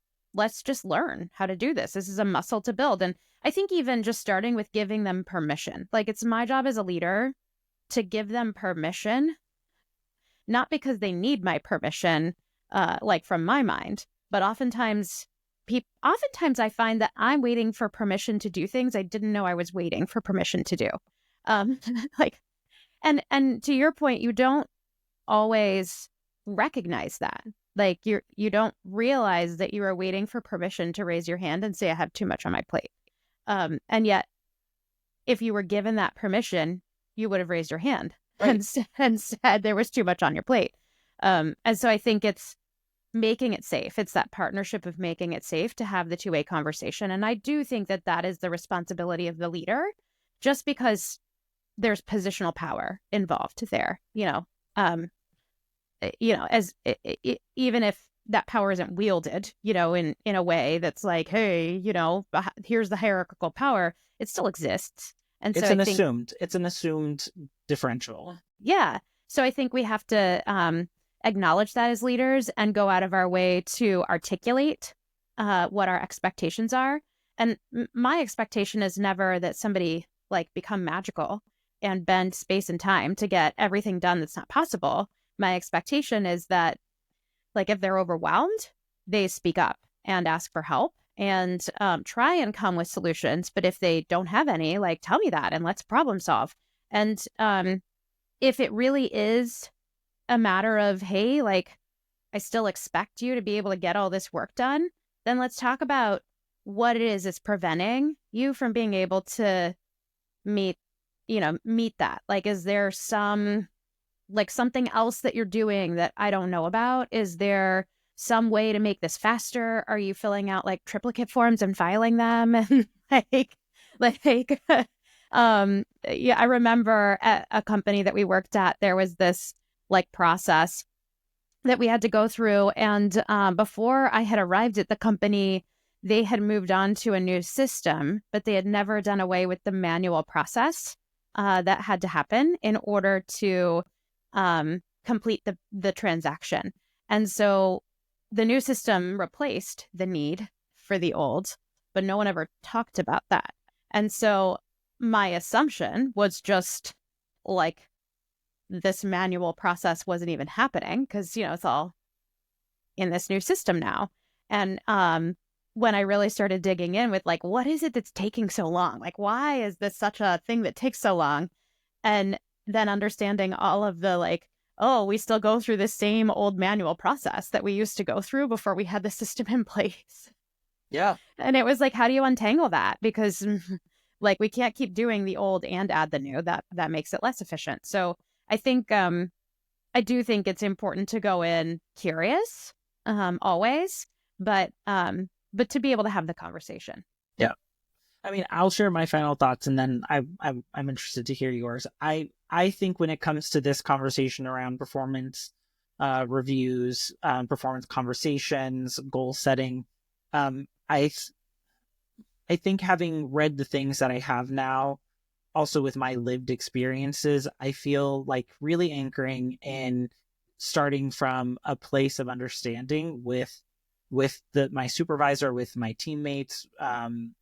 just learn how to do this. This is a muscle to build. And I think even just starting with giving them permission, like, it's my job as a leader to give them permission, not because they need my permission, like from my mind, but oftentimes I find that I'm waiting for permission to do things I didn't know I was waiting for permission to do. Like, and to your point, you don't always recognize that. Like, you don't realize that you are waiting for permission to raise your hand and say, I have too much on my plate. And yet, if you were given that permission, you would have raised your hand Right. and said there was too much on your plate. And so I think it's making it safe. It's that partnership of making it safe to have the two-way conversation. And I do think that that is the responsibility of the leader, just because there's positional power involved there, as even if that power isn't wielded, in a way that's like, hey, here's the hierarchical power, it still exists. And so It's I an think, assumed differential. yeah. So I think we have to acknowledge that as leaders and go out of our way to articulate what our expectations are. And my expectation is never that somebody like become magical and bend space and time to get everything done that's not possible. My expectation is that, like, if they're overwhelmed, they speak up and ask for help and try and come with solutions. But if they don't have any, like, tell me that and let's problem solve. And if it really is a matter of, hey, like, I still expect you to be able to get all this work done, then let's talk about what it is that's preventing you from being able to meet that. Like, is there something else that you're doing that I don't know about? Is there some way to make this faster? Are you filling out like triplicate forms and filing them? And like, yeah, I remember at a company that we worked at, there was this like process that we had to go through. And before I had arrived at the company, they had moved on to a new system, but they had never done away with the manual process that had to happen in order to complete the transaction. And so the new system replaced the need for the old, but no one ever talked about that. And so my assumption was just like this manual process wasn't even happening because, it's all in this new system now. And when I really started digging in with like, what is it that's taking so long? Like, why is this such a thing that takes so long? And then understanding all of the like, oh, we still go through the same old manual process that we used to go through before we had the system in place. Yeah. And it was like, how do you untangle that? Because like we can't keep doing the old and add the new. That makes it less efficient. So I think I do think it's important to go in curious, always, but to be able to have the conversation. Yeah. I mean, I'll share my final thoughts, and then I'm interested to hear yours. I think when it comes to this conversation around performance reviews, performance conversations, goal setting, I think having read the things that I have now, also with my lived experiences, I feel like really anchoring in starting from a place of understanding with my supervisor, with my teammates, and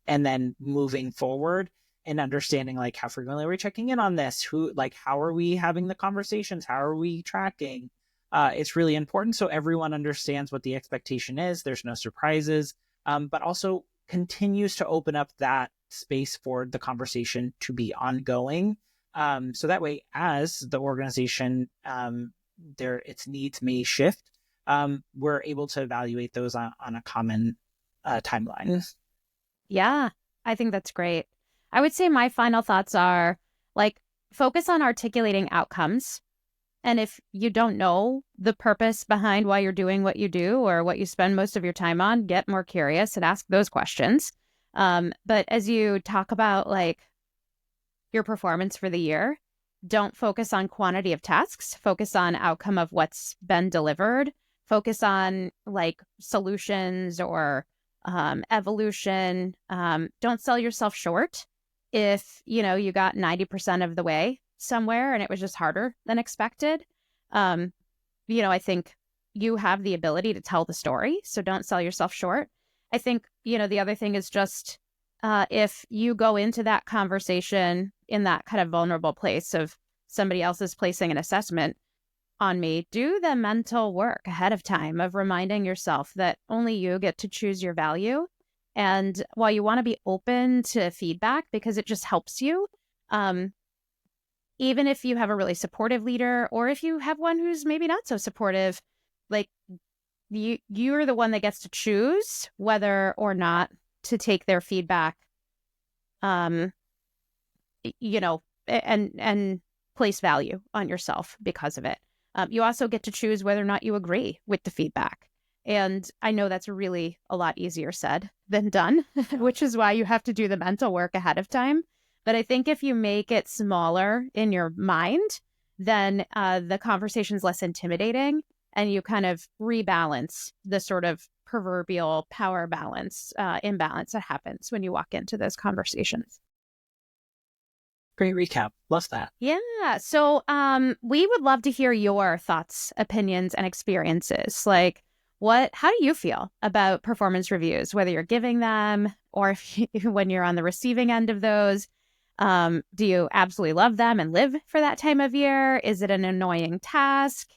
then moving forward and understanding like how frequently are we checking in on this, how are we having the conversations, how are we tracking. It's really important so everyone understands what the expectation is, there's no surprises, but also continues to open up that space for the conversation to be ongoing, so that way as the organization its needs may shift, we're able to evaluate those on a common timeline. Yeah, I think that's great. I would say my final thoughts are like, focus on articulating outcomes. And if you don't know the purpose behind why you're doing what you do or what you spend most of your time on, get more curious and ask those questions. But as you talk about like your performance for the year, don't focus on quantity of tasks, focus on outcome of what's been delivered, focus on like solutions or evolution. Don't sell yourself short if you got 90% of the way somewhere and it was just harder than expected. I think you have the ability to tell the story, so don't sell yourself short. I think the other thing is just if you go into that conversation in that kind of vulnerable place of somebody else is placing an assessment on me, do the mental work ahead of time of reminding yourself that only you get to choose your value. And while you want to be open to feedback because it just helps you, even if you have a really supportive leader or if you have one who's maybe not so supportive, like you're the one that gets to choose whether or not to take their feedback, and place value on yourself because of it. You also get to choose whether or not you agree with the feedback. And I know that's really a lot easier said than done, which is why you have to do the mental work ahead of time. But I think if you make it smaller in your mind, then the conversation's less intimidating, and you kind of rebalance the sort of proverbial power balance, imbalance that happens when you walk into those conversations. Great recap. Love that. Yeah. So we would love to hear your thoughts, opinions, and experiences. Like, how do you feel about performance reviews, whether you're giving them or when you're on the receiving end of those? Do you absolutely love them and live for that time of year? Is it an annoying task?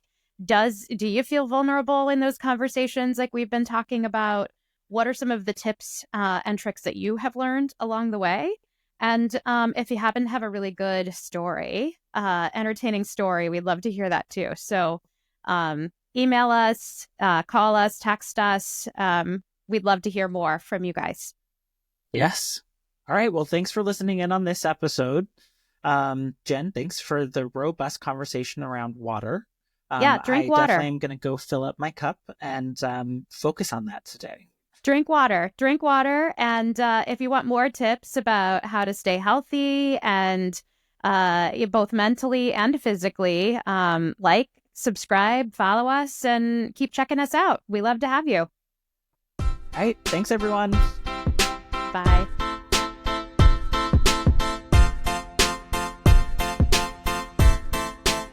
Do you feel vulnerable in those conversations like we've been talking about? What are some of the tips and tricks that you have learned along the way? And if you happen to have a really good story, entertaining story, we'd love to hear that too. So email us, call us, text us. We'd love to hear more from you guys. Yes. All right. Well, thanks for listening in on this episode. Jen, thanks for the robust conversation around water. Drink water. I definitely am going to go fill up my cup and focus on that today. Drink water. And if you want more tips about how to stay healthy and both mentally and physically, subscribe, follow us, and keep checking us out. We love to have you. All right. Thanks, everyone. Bye.